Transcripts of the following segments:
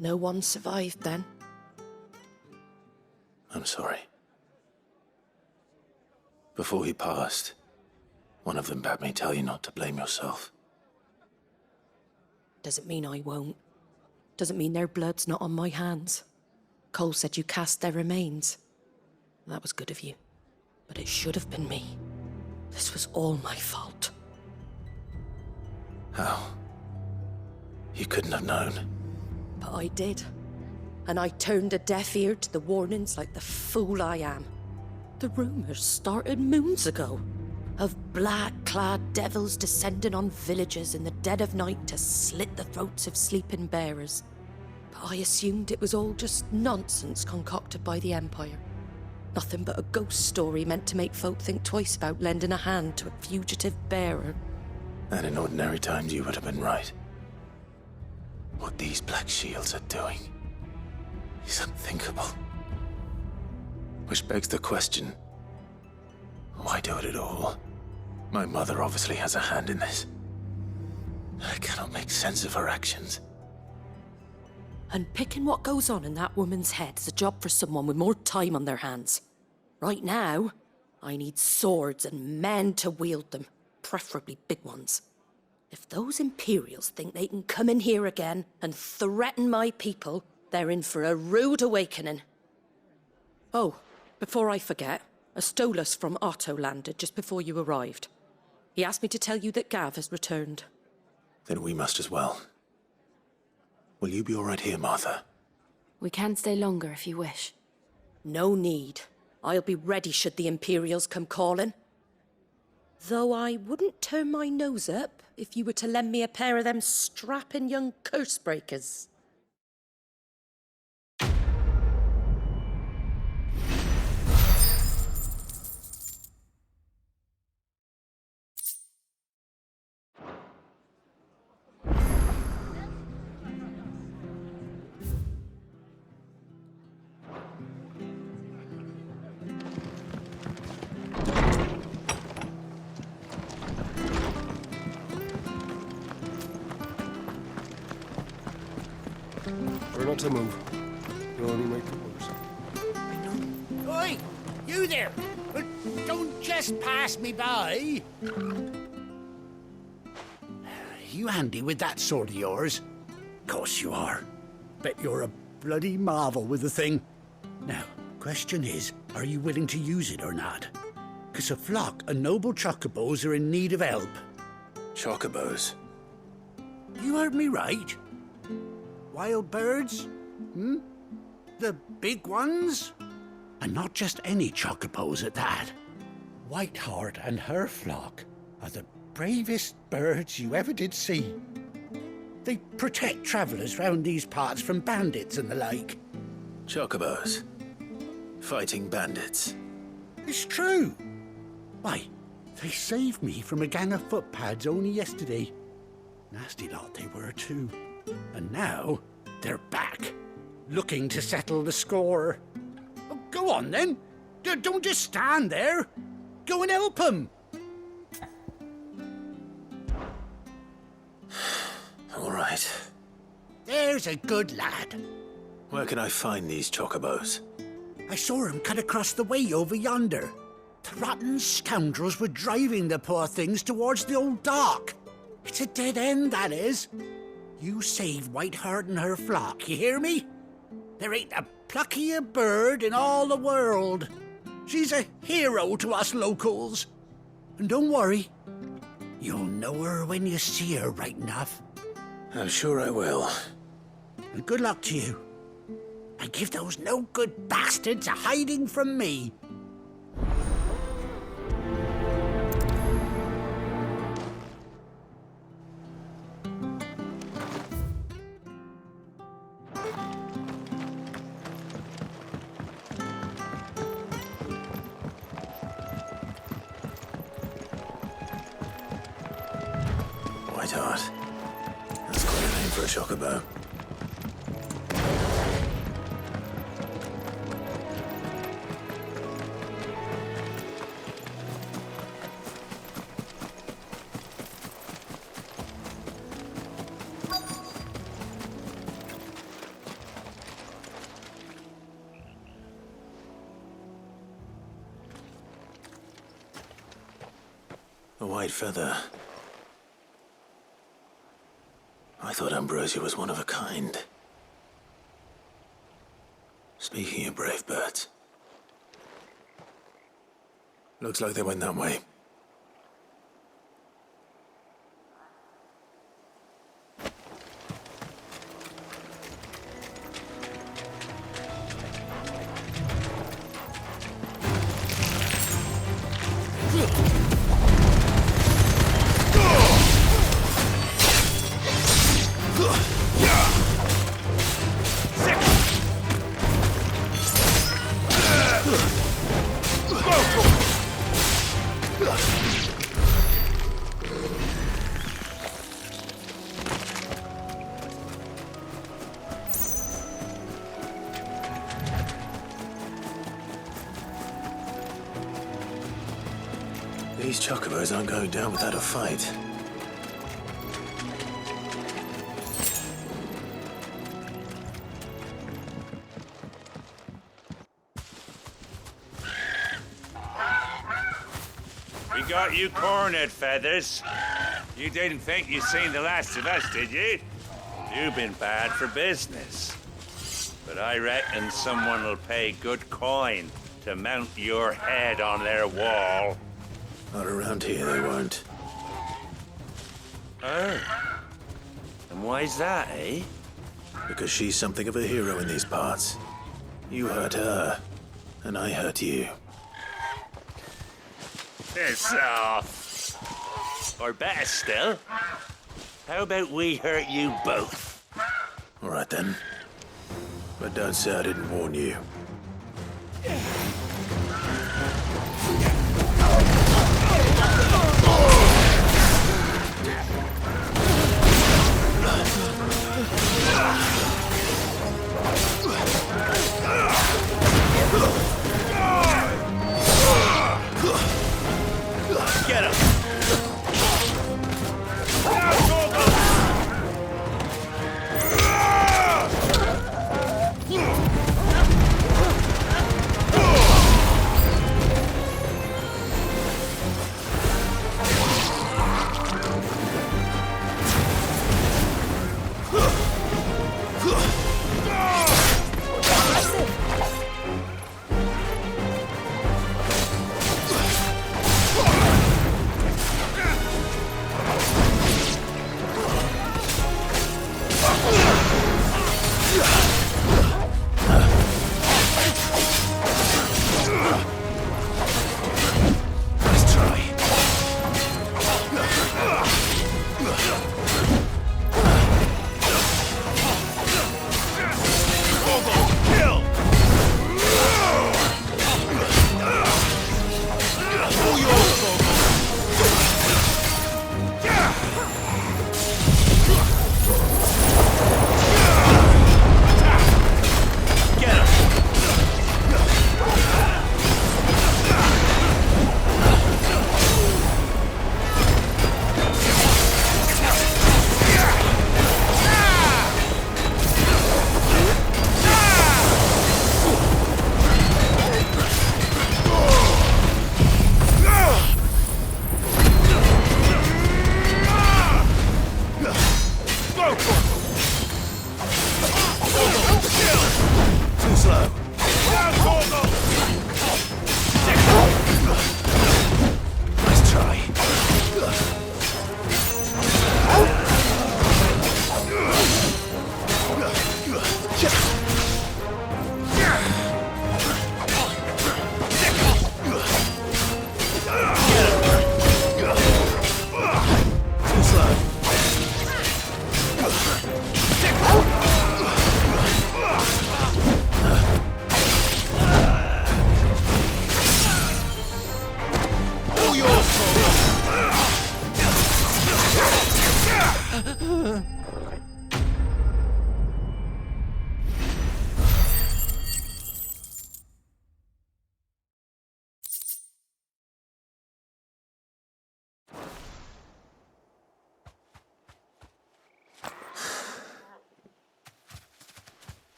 No one survived then. I'm sorry. Before he passed, one of them bade me tell you not to blame yourself. Doesn't mean I won't. Doesn't mean their blood's not on my hands. Cole said you cast their remains. That was good of you. But it should have been me. This was all my fault. How? You couldn't have known. But I did. And I turned a deaf ear to the warnings like the fool I am. The rumours started moons ago. Of black-clad devils descending on villages in the dead of night to slit the throats of sleeping bearers. But I assumed it was all just nonsense concocted by the Empire. Nothing but a ghost story meant to make folk think twice about lending a hand to a fugitive bearer. And in ordinary times you would have been right. What these Black Shields are doing is unthinkable. Which begs the question, why do it at all? My mother obviously has a hand in this. I cannot make sense of her actions. Unpicking what goes on in that woman's head is a job for someone with more time on their hands. Right now, I need swords and men to wield them, preferably big ones. If those Imperials think they can come in here again and threaten my people, they're in for a rude awakening. Oh, before I forget, a Stolas from Otto landed just before you arrived. He asked me to tell you that Gav has returned. Then we must as well. Will you be all right here, Martha? We can stay longer if you wish. No need. I'll be ready should the Imperials come calling. Though I wouldn't turn my nose up if you were to lend me a pair of them strapping young curse breakers. We're not to move. You'll only make it worse. Oi! You there! Don't just pass me by! You handy with that sword of yours? Course you are. Bet you're a bloody marvel with the thing. Now, question is, are you willing to use it or not? 'Cause a flock of noble chocobos are in need of help. Chocobos? You heard me right. Wild birds? The big ones? And not just any chocobos at that. Whiteheart and her flock are the bravest birds you ever did see. They protect travellers round these parts from bandits and the like. Chocobos? Fighting bandits? It's true. Why, they saved me from a gang of footpads only yesterday. Nasty lot they were too. And now they're back, looking to settle the score. Oh, go on then. Don't just stand there. Go and help them. All right. There's a good lad. Where can I find these chocobos? I saw him cut across the way over yonder. The rotten scoundrels were driving the poor things towards the old dock. It's a dead end, that is. You save Whiteheart and her flock, you hear me? There ain't a pluckier bird in all the world. She's a hero to us locals. And don't worry, you'll know her when you see her right enough. I'm sure I will. And good luck to you. And give those no-good bastards a hiding from me. Whiteheart. That's quite a name for a chocobo. white feather. I thought Ambrosia was one of a kind. Speaking of brave birds, looks like they went that way. These chocobos aren't going down without a fight. We got you cornered, Feathers. You didn't think you'd seen the last of us, did you? You've been bad for business. But I reckon someone will pay good coin to mount your head on their wall. Not around here, they won't. Oh. And why's that, eh? Because she's something of a hero in these parts. You hurt her, and I hurt you. Piss off. Or better still, how about we hurt you both? All right then. But don't say I didn't warn you. Get him!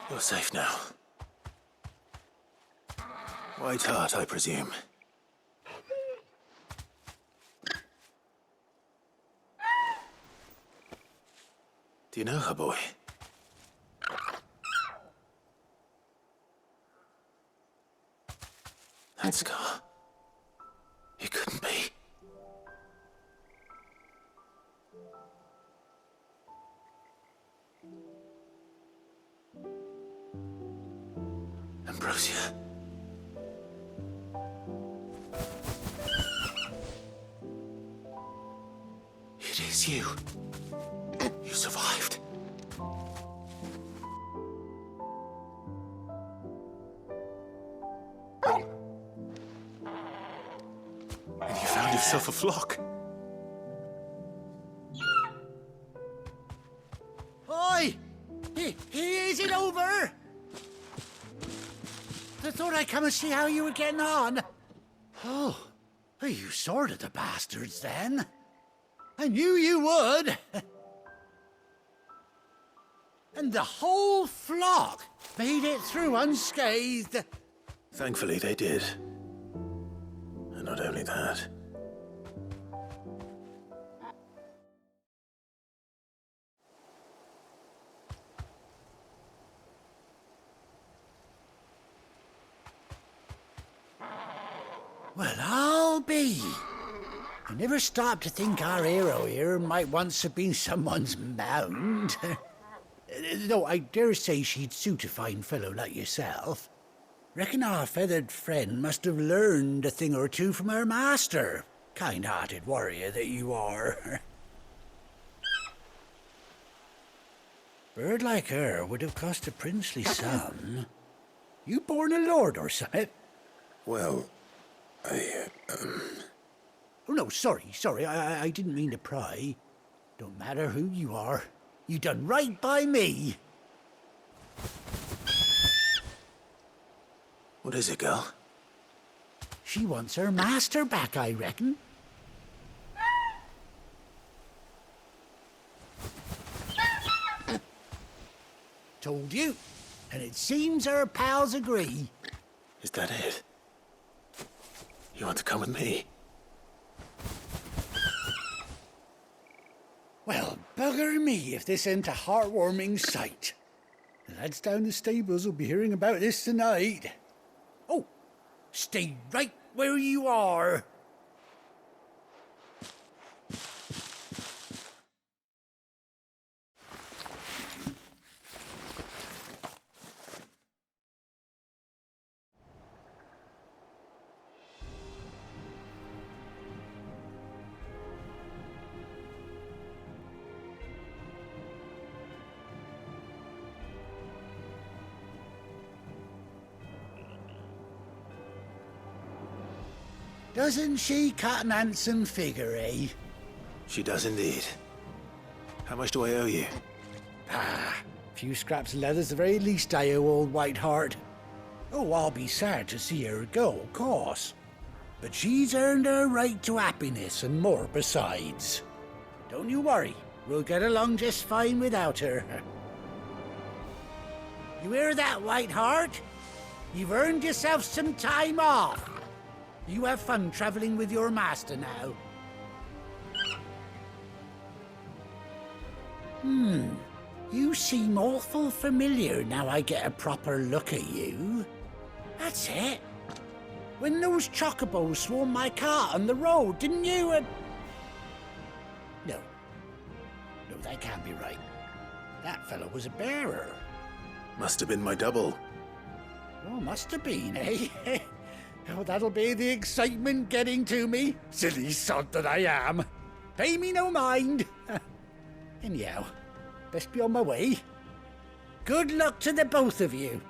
You're safe now. White Hart, I presume. Do you know her, boy? That scar. It couldn't be. Ambrosia. It is you. You survived. And you found yourself a flock. Oi! Is it over? I thought I'd come and see how you were getting on. Oh, you sorted the bastards then. I knew you would. And the whole flock made it through unscathed. Thankfully, they did. And not only that. Well, I'll be. I never stopped to think our hero here might once have been someone's mound. Though I dare say she'd suit a fine fellow like yourself. Reckon our feathered friend must have learned a thing or two from her master. Kind-hearted warrior that you are. Bird like her would have cost a princely sum. You born a lord or something? Well, Oh, no, sorry. I didn't mean to pry. Don't matter who you are. You done right by me. What is it, girl? She wants her master back, I reckon. Told you. And it seems her pals agree. Is that it? You want to come with me? Well, bugger me if this ain't a heartwarming sight. The lads down the stables will be hearing about this tonight. Oh, stay right where you are. Doesn't she cut an handsome figure, eh? She does indeed. How much do I owe you? A few scraps of leather's the very least I owe old White Hart. Oh, I'll be sad to see her go, of course. But she's earned her right to happiness and more besides. Don't you worry, we'll get along just fine without her. You hear that, White Hart? You've earned yourself some time off. You have fun traveling with your master now. You seem awful familiar now I get a proper look at you. That's it. When those chocobos swarmed my cart on the road, didn't you? No, that can't be right. That fellow was a bearer. Must have been my double. Oh, must have been, eh? Oh, that'll be the excitement getting to me. Silly sod that I am. Pay me no mind. Anyhow, best be on my way. Good luck to the both of you.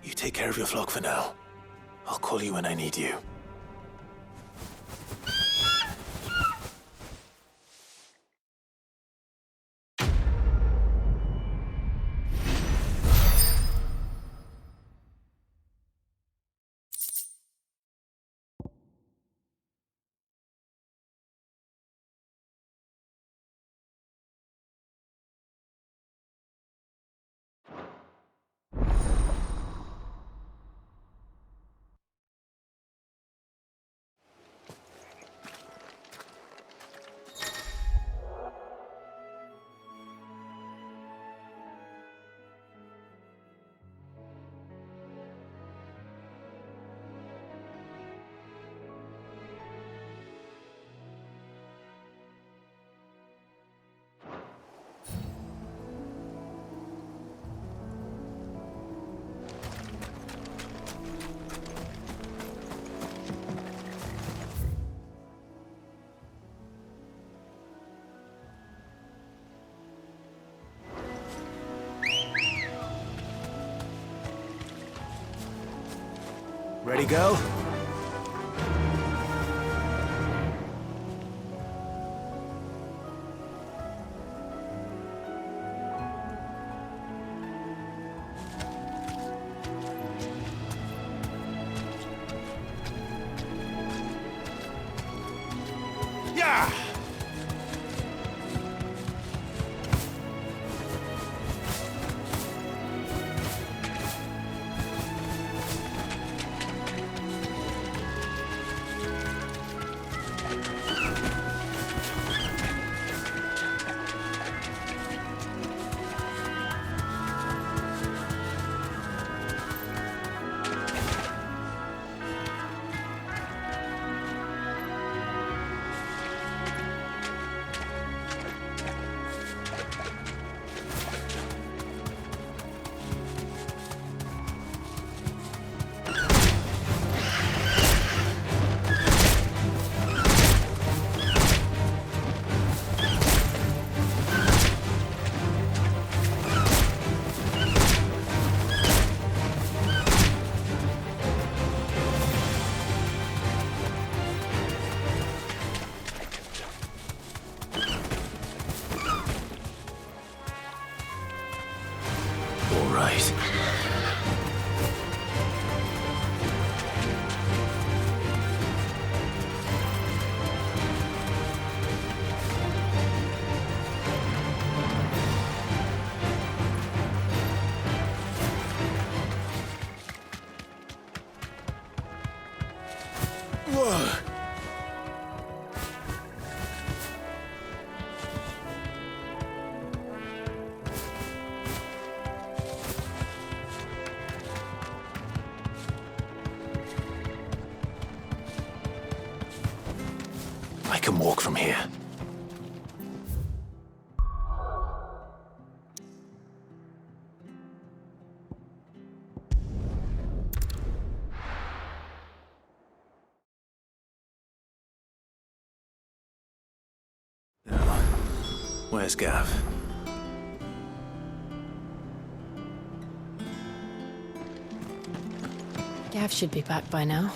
You take care of your flock for now. I'll call you when I need you. Ready, go? Yeah! All right. Whoa! I can walk from here. Now, where's Gav? Gav should be back by now.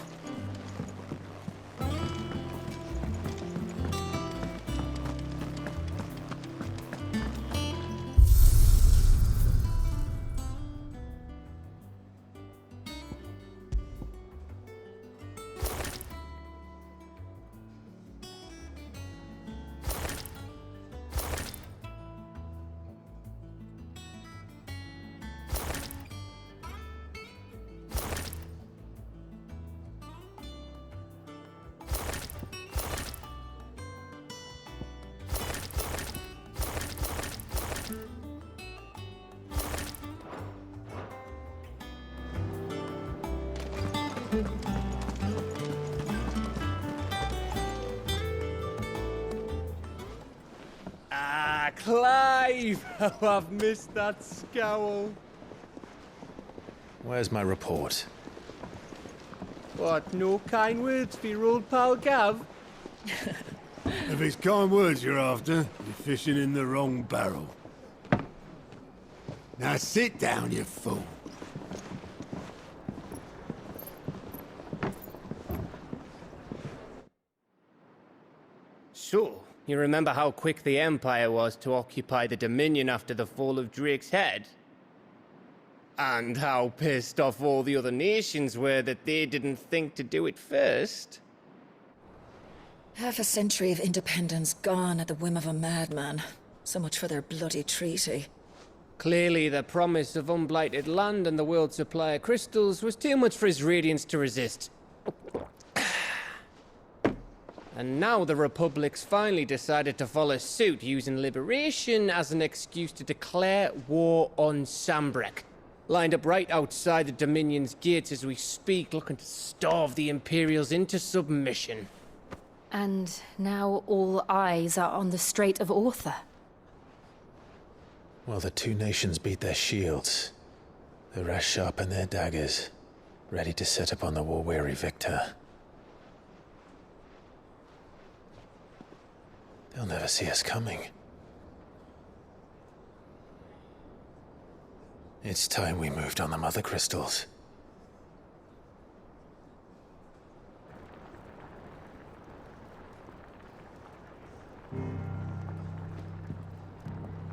Ah, Clive! How I've missed that scowl. Where's my report? What, no kind words for your old pal Gav? If it's kind words you're after, you're fishing in the wrong barrel. Now sit down, you fool. So, you remember how quick the Empire was to occupy the Dominion after the fall of Drake's head? And how pissed off all the other nations were that they didn't think to do it first? Half a century of independence gone at the whim of a madman. So much for their bloody treaty. Clearly, the promise of unblighted land and the world's supply of crystals was too much for his radiance to resist. And now the Republic's finally decided to follow suit, using liberation as an excuse to declare war on Sambrek. Lined up right outside the Dominion's gates as we speak, looking to starve the Imperials into submission. And now all eyes are on the Strait of Author. Well, the two nations beat their shields. The rest sharpen their daggers, ready to set upon the war-weary victor. They'll never see us coming. It's time we moved on the mother crystals.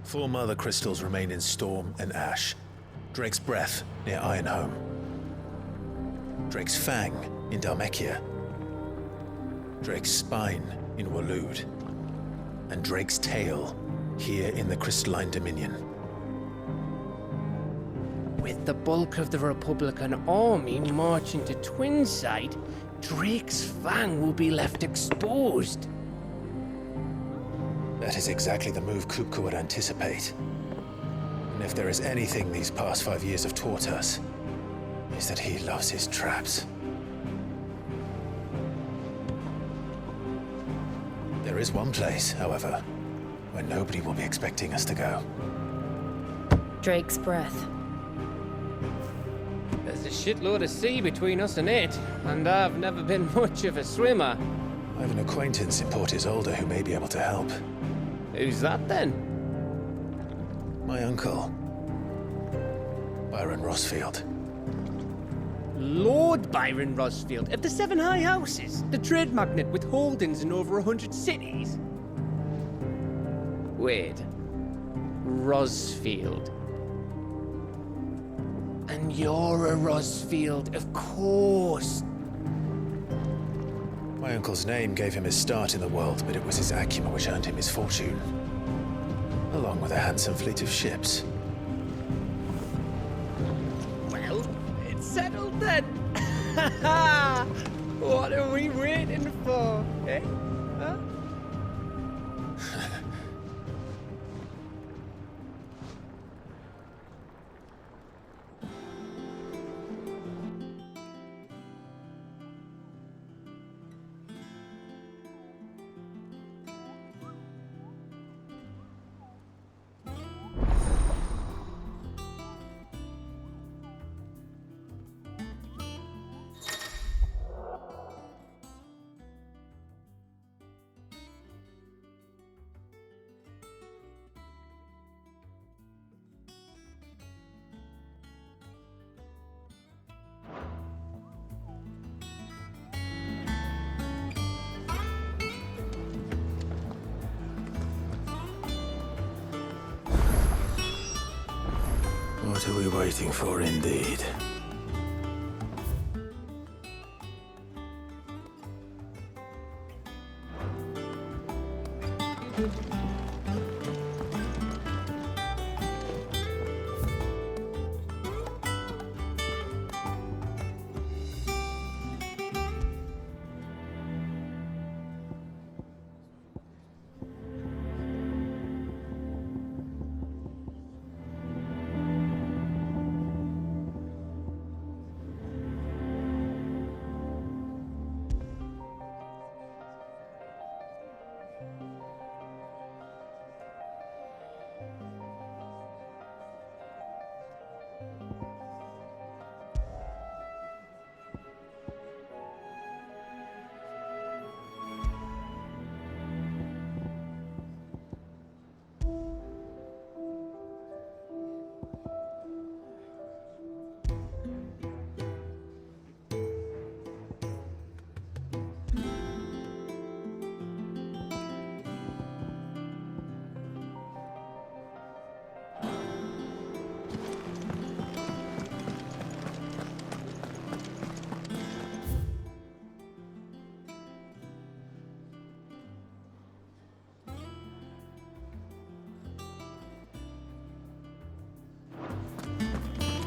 4 mother crystals remain in Storm and Ash. Drake's Breath near Ironhome. Drake's Fang in Dhalmekia. Drake's Spine in Waloed. And Drake's Tail here in the Crystalline Dominion. With the bulk of the Republican army marching to Twinside, Drake's Fang will be left exposed. That is exactly the move Kupka would anticipate. And if there is anything these past 5 years have taught us, is that he loves his traps. There is one place, however, where nobody will be expecting us to go. Drake's Breath. There's a shitload of sea between us and it, and I've never been much of a swimmer. I have an acquaintance in Port Isolde who may be able to help. Who's that then? My uncle, Byron Rossfield. Lord Byron Rosfield of the Seven High Houses, the trade magnate with holdings in over 100 cities. Wait, Rosfield. And you're a Rosfield, of course. My uncle's name gave him his start in the world, but it was his acumen which earned him his fortune, along with a handsome fleet of ships. Well, it's settled then. What are we waiting for, eh? Huh? What are we waiting for, indeed?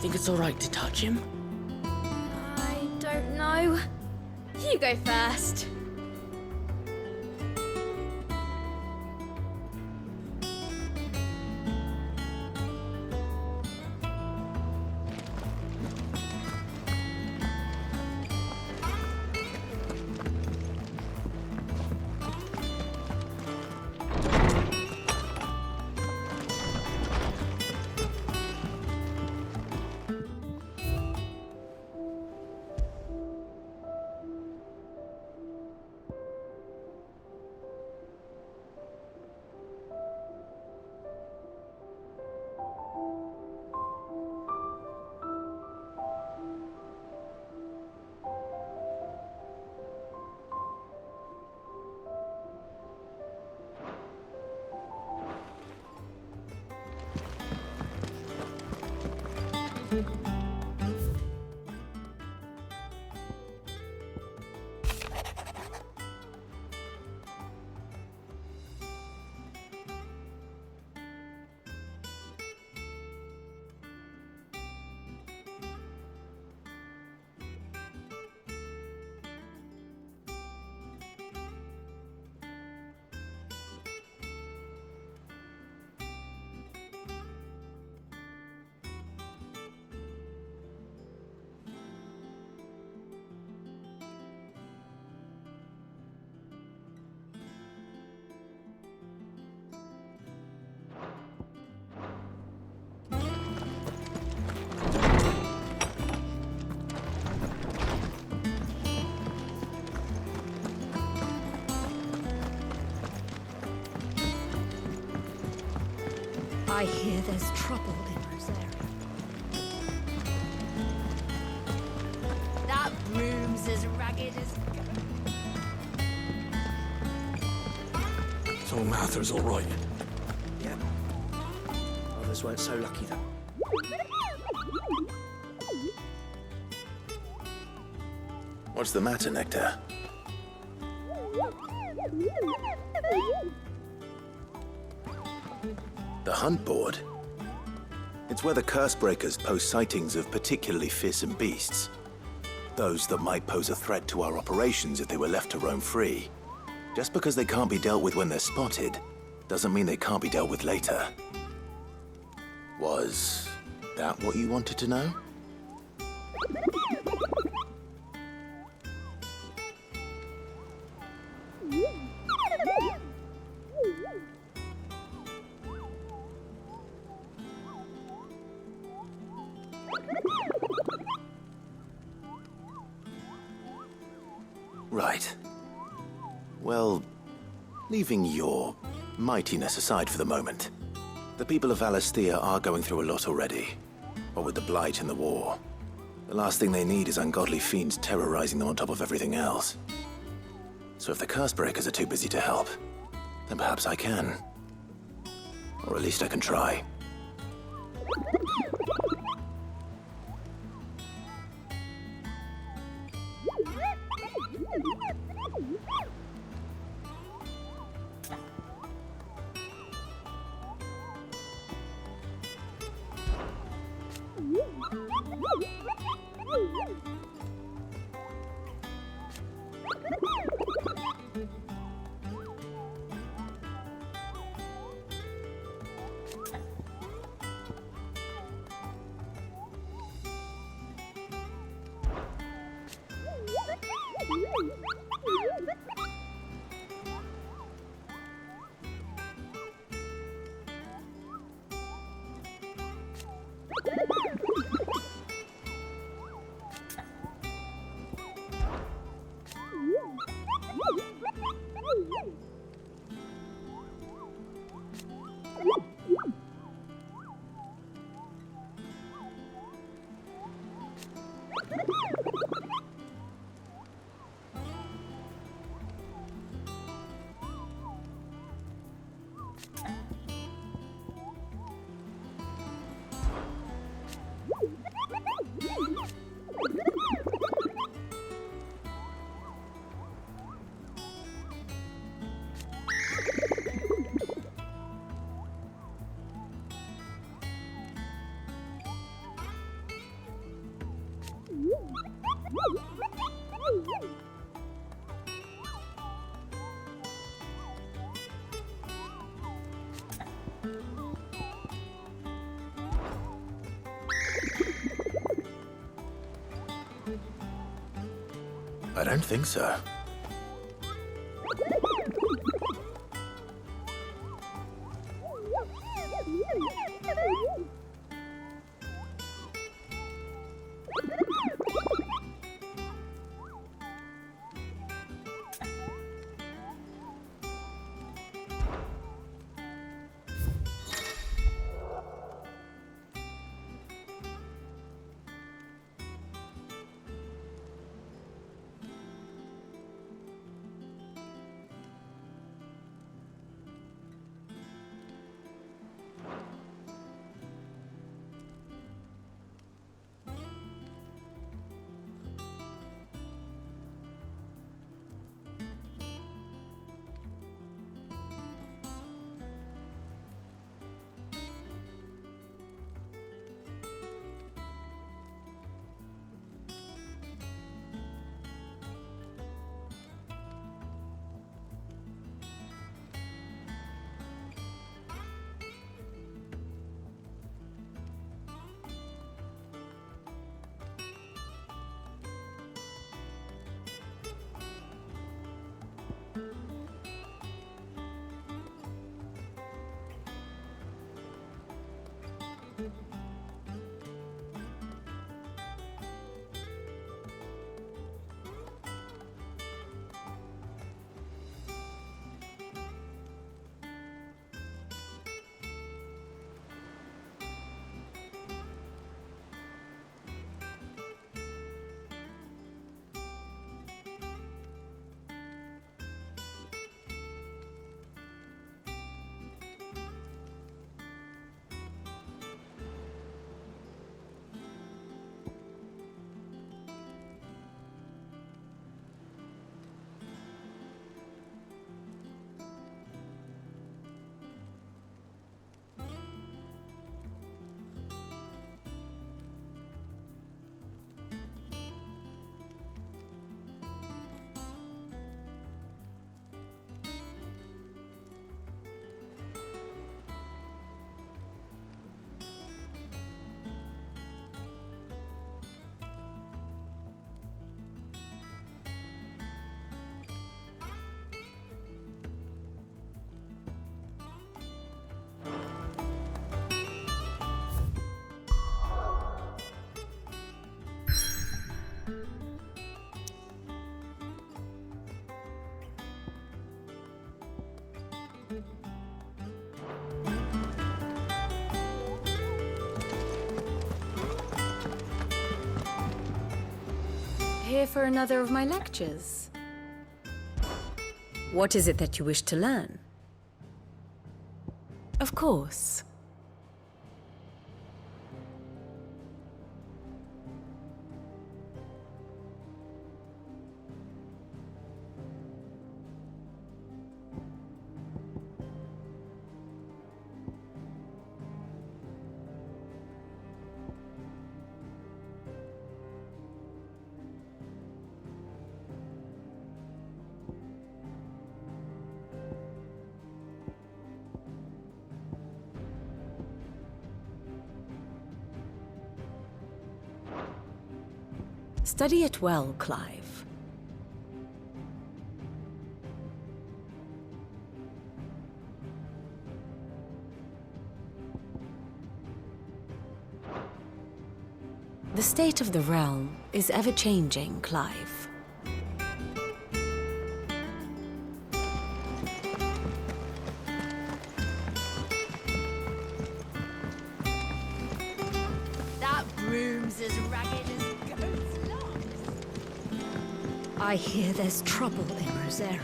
Think it's all right to touch him? I don't know. You go first. I hear there's trouble in those areas. That room's as ragged as... So Mather's all right. Yeah. Others weren't so lucky, though. What's the matter, Nectar? The hunt board? It's where the curse breakers post sightings of particularly fearsome beasts. Those that might pose a threat to our operations if they were left to roam free. Just because they can't be dealt with when they're spotted, doesn't mean they can't be dealt with later. Was that what you wanted to know? Right. Well, leaving your mightiness aside for the moment, the people of Valisthea are going through a lot already. What with the Blight and the war. The last thing they need is ungodly fiends terrorizing them on top of everything else. So if the curse breakers are too busy to help, then perhaps I can. Or at least I can try. I don't think so. here for another of my lectures? What is it that you wish to learn? Of course. Study it well, Clive. The state of the realm is ever-changing, Clive. That broom's as ragged as goat's locks. I hear there's trouble in Rosaria.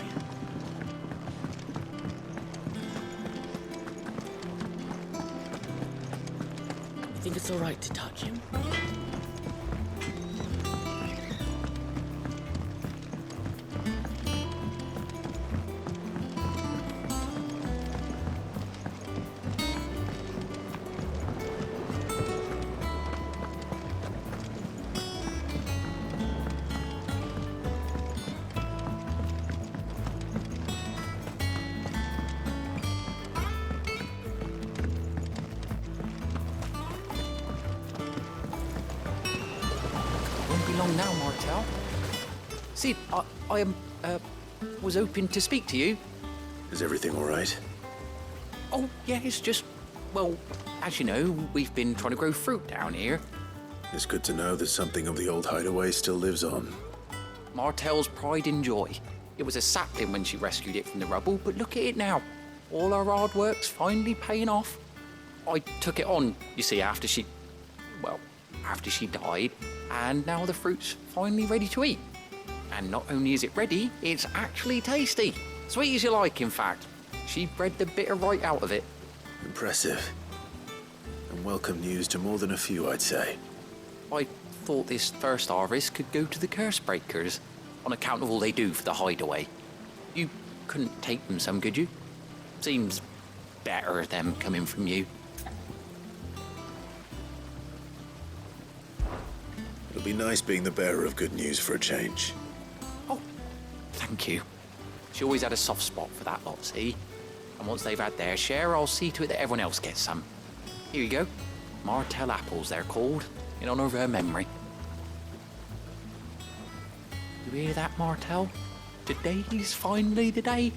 Think it's all right to touch him? Won't be long now, Martel. See, I was hoping to speak to you. Is everything all right? Oh, yeah, it's just, well, as you know, we've been trying to grow fruit down here. It's good to know that something of the old hideaway still lives on. Martel's pride and joy. It was a sapling when she rescued it from the rubble, but look at it now. All our hard work's finally paying off. I took it on, you see, after she died, and now the fruit's finally ready to eat. And not only is it ready, it's actually tasty. Sweet as you like, in fact. She bred the bitter right out of it. Impressive. And welcome news to more than a few, I'd say. I thought this first harvest could go to the curse breakers, on account of all they do for the hideaway. You couldn't take them some, could you? Seems better them coming from you. It'll be nice being the bearer of good news for a change. Oh, thank you. She always had a soft spot for that lot, see? And once they've had their share, I'll see to it that everyone else gets some. Here you go. Martel apples, they're called, in honor of her memory. You hear that, Martel? Today's finally the day.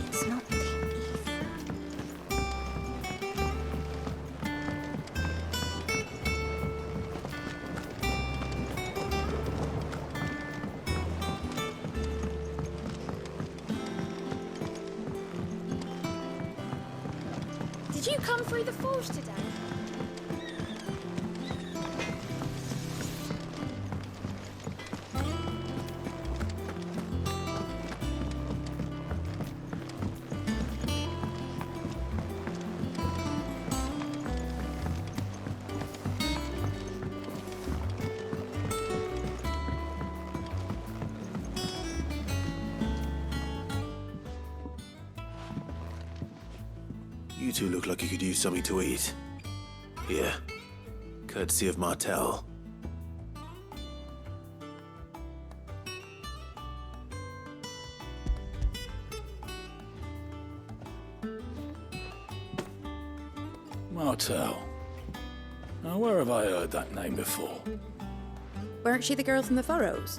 It's not the Did you come through the forge today? You two look like you could use something to eat. Here, courtesy of Martel. Martel, Now, where have I heard that name before? Weren't she the girl from the Furrows?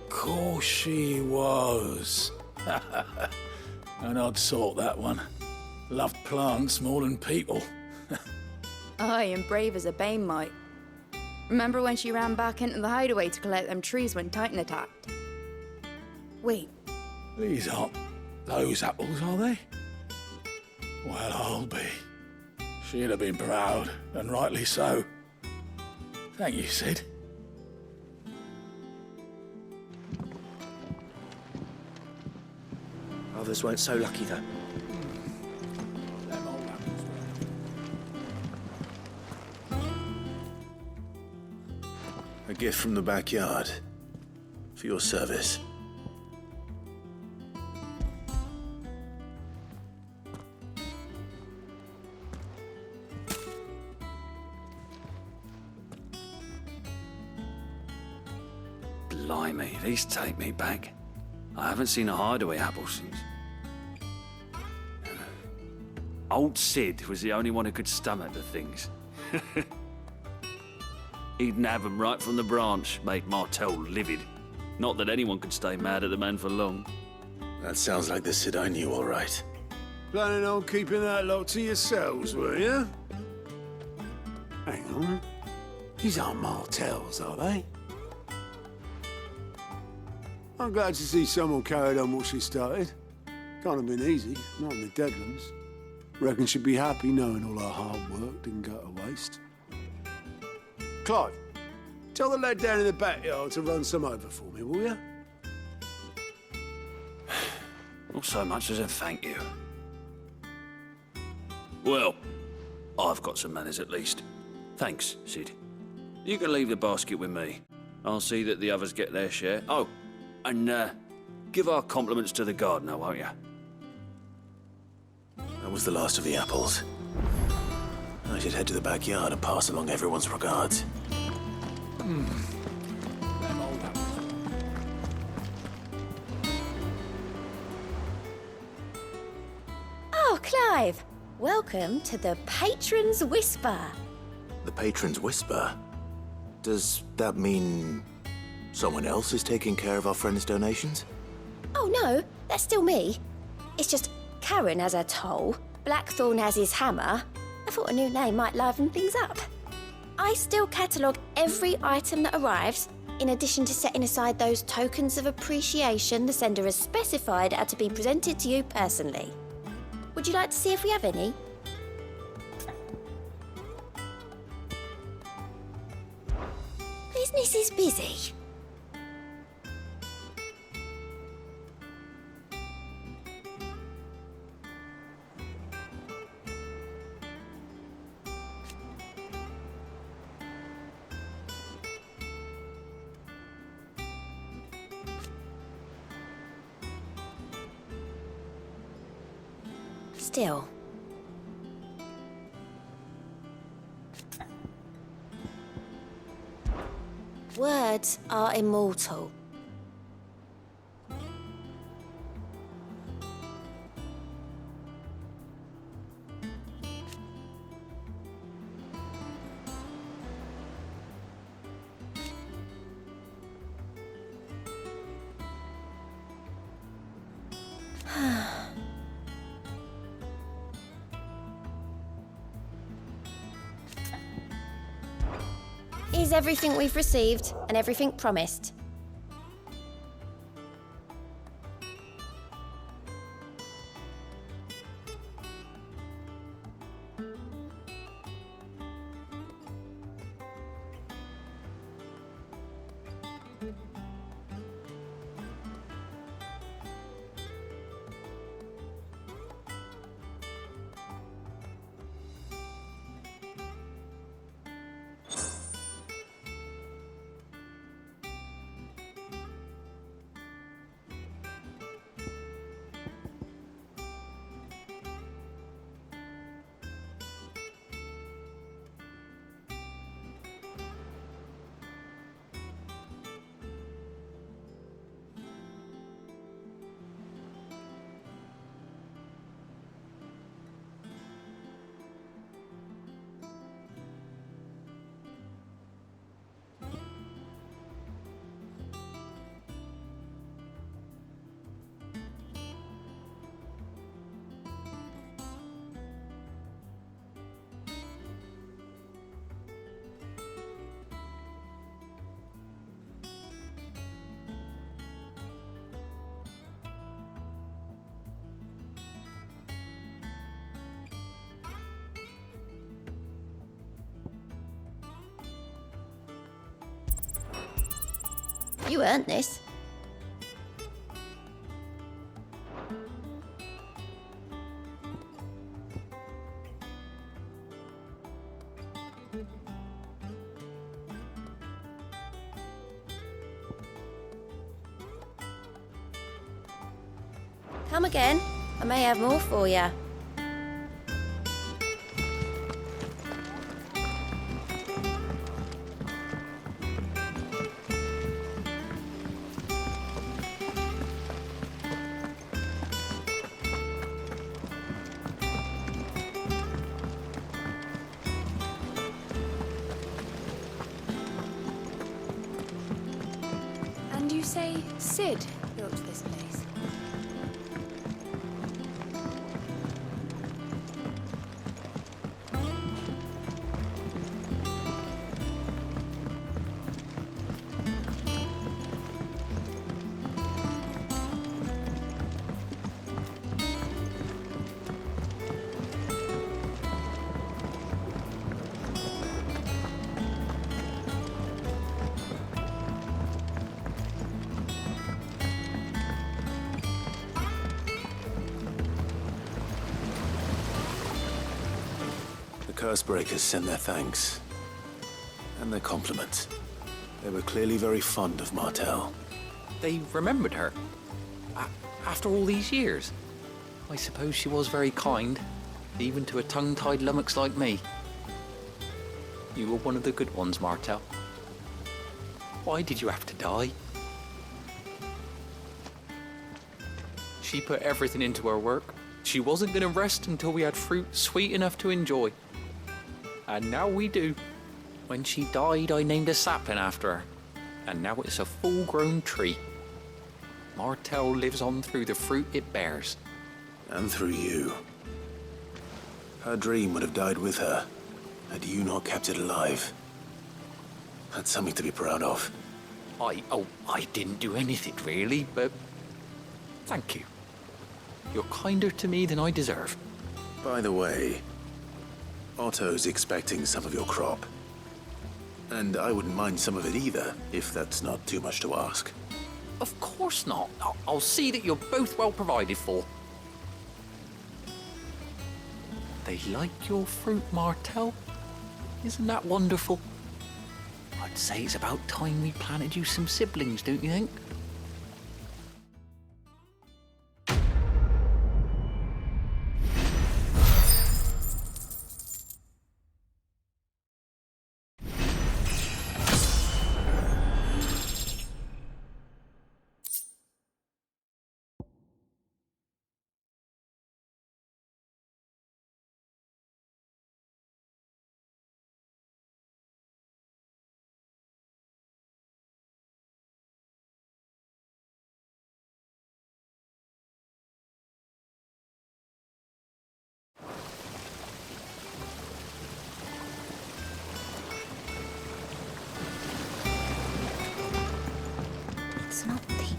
Course she was. An odd sort, that one. Loved plants more than people. Aye, and brave as a bane might. Remember when she ran back into the hideaway to collect them trees when Titan attacked? Wait, These aren't those apples, are they? Well, I'll be. She'd have been proud, and rightly so. Thank you, Sid. Others weren't so lucky, though. A gift from the backyard. For your service. Blimey, these take me back. I haven't seen a hideaway apple since. Old Sid was the only one who could stomach the things. He'd nab 'em right from the branch, made Martel livid. Not that anyone could stay mad at the man for long. That sounds like the Sid I knew, all right. Planning on keeping that lot to yourselves, were you? Hang on. These aren't Martels, are they? I'm glad to see someone carried on what she started. Can't have been easy, not in the Deadlands. Reckon she'd be happy knowing all her hard work didn't go to waste. Clive, tell the lad down in the backyard to run some over for me, will you? Not so much as a thank you. Well, I've got some manners at least. Thanks, Sid. You can leave the basket with me. I'll see that the others get their share. Oh, and give our compliments to the gardener, won't you? That was the last of the apples. I should head to the backyard and pass along everyone's regards. Oh, Clive! Welcome to the Patron's Whisper. The Patron's Whisper? Does that mean someone else is taking care of our friend's donations? Oh no, that's still me. It's just Karen has her toll, Blackthorn has his hammer. I thought a new name might liven things up. I still catalogue every item that arrives, in addition to setting aside those tokens of appreciation the sender has specified are to be presented to you personally. Would you like to see if we have any? Business is busy. Still. Words are immortal. Is everything we've received and everything promised? You earned this. Come again. I may have more for you. And you say Sid built this place? The Cursebreakers sent their thanks. And their compliments. They were clearly very fond of Martel. They remembered her? After all these years? I suppose she was very kind, even to a tongue-tied lummox like me. You were one of the good ones, Martel. Why did you have to die? She put everything into her work. She wasn't going to rest until we had fruit sweet enough to enjoy. And now we do. When she died, I named a sapling after her. And now it's a full-grown tree. Martel lives on through the fruit it bears. And through you. Her dream would have died with her, had you not kept it alive. That's something to be proud of. I didn't do anything really, but thank you. You're kinder to me than I deserve. By the way, Otto's expecting some of your crop. And I wouldn't mind some of it either, if that's not too much to ask. Of course not. I'll see that you're both well provided for. They like your fruit, Martel. Isn't that wonderful? I'd say it's about time we planted you some siblings, don't you think? It's not the...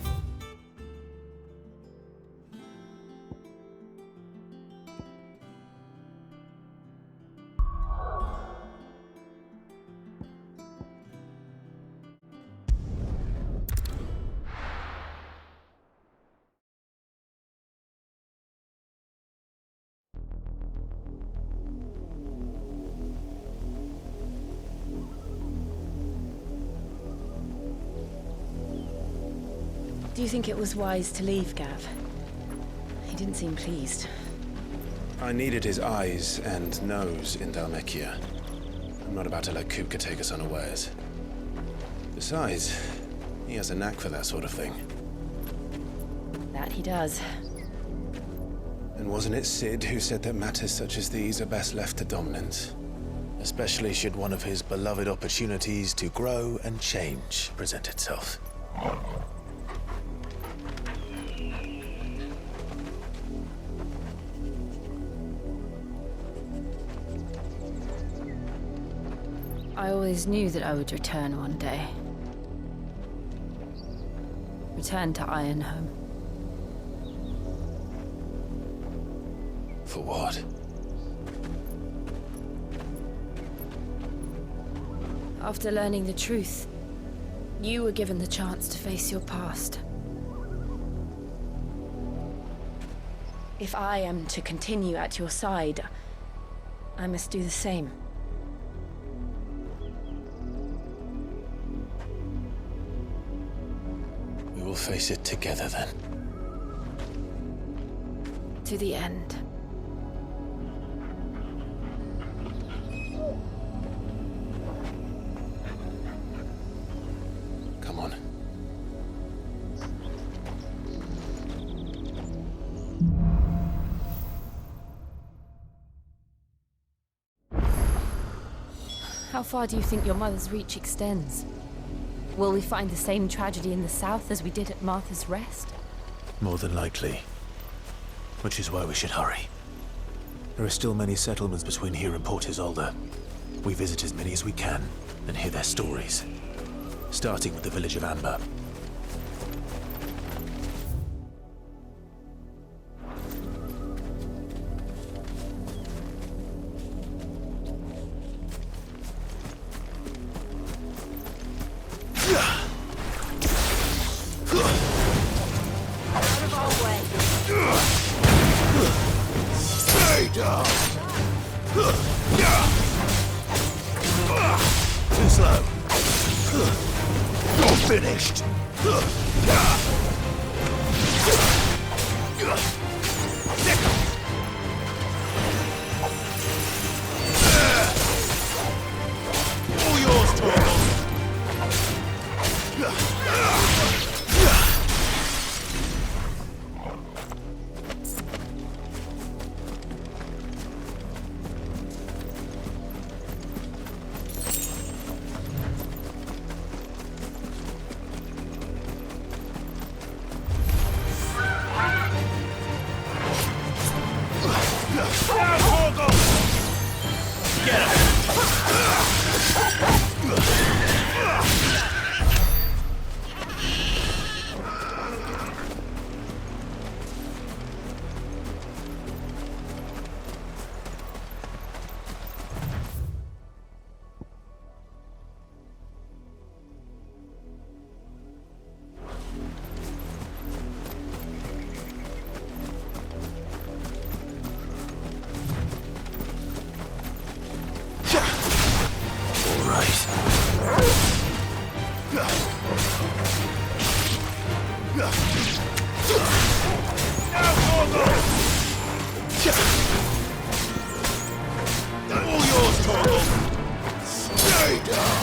Do you think it was wise to leave, Gav? He didn't seem pleased. I needed his eyes and nose in Dhalmekia. I'm not about to let Kupka take us unawares. Besides, he has a knack for that sort of thing. That he does. And wasn't it Sid who said that matters such as these are best left to dominance? Especially should one of his beloved opportunities to grow and change present itself. I always knew that I would return one day. Return to Ironhome. For what? After learning the truth, You were given the chance to face your past. If I am to continue at your side, I must do the same. We will face it together then. To the end. Come on. How far do you think your mother's reach extends? Will we find the same tragedy in the south as we did at Martha's Rest? More than likely. Which is why we should hurry. There are still many settlements between here and Port Isolde. We visit as many as we can and hear their stories. Starting with the village of Amber. Too slow. You're finished. All yours, Torgal. All yours, Torgal. Stay down.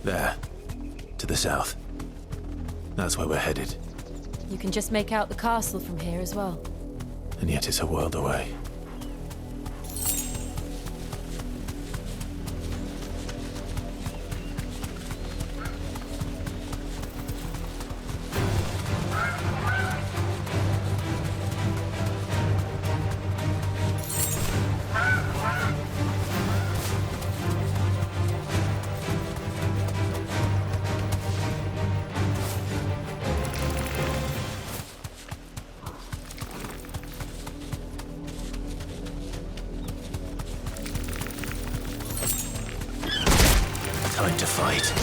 There. To the south. That's where we're headed. You can just make out the castle from here as well. And yet it's a world away. time to fight.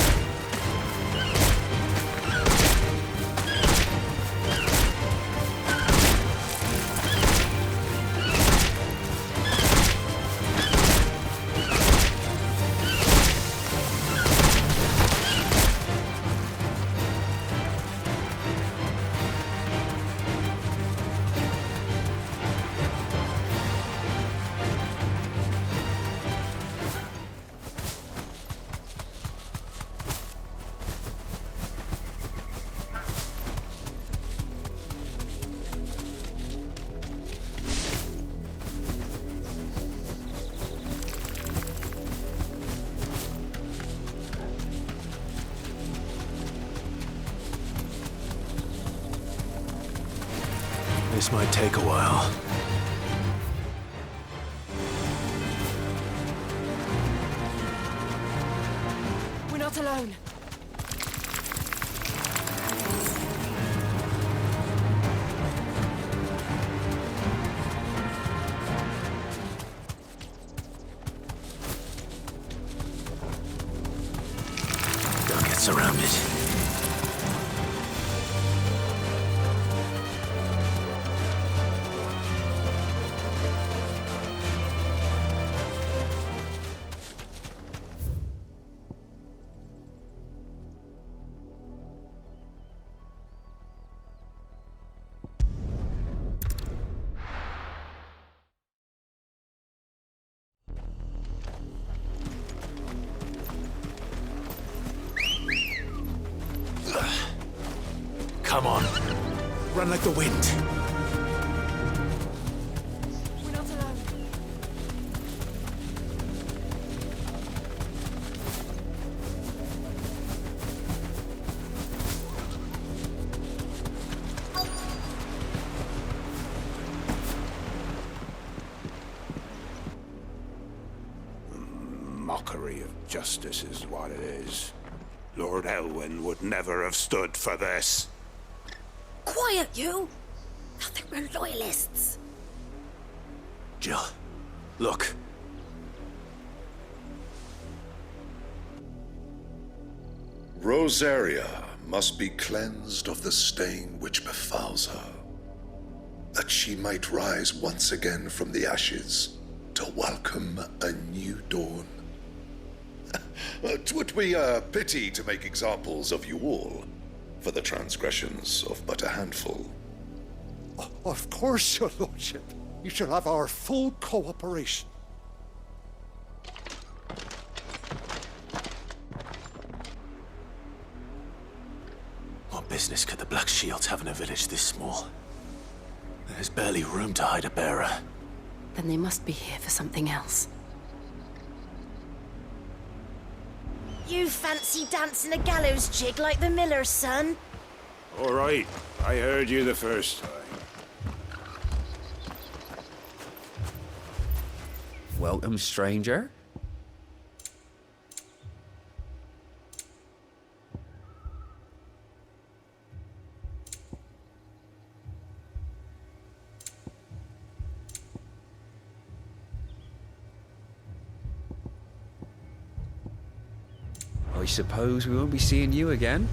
This might take a while. We're not alone. They'll get surrounded. Come on. Run like the wind. We're not alone. Mockery of justice is what it is. Lord Elwyn would never have stood for this. Quiet, you! I think we're loyalists. Jill, look. Rosaria must be cleansed of the stain which befouls her, that she might rise once again from the ashes to welcome a new dawn. 'Twould be a pity to make examples of you all, for the transgressions of but a handful. Of course, your lordship. You shall have our full cooperation. What business could the Black Shields have in a village this small? There's barely room to hide a bearer. Then they must be here for something else. You fancy dancing a gallows jig like the miller's son? All right, I heard you the first time. Welcome, stranger. I suppose we won't be seeing you again.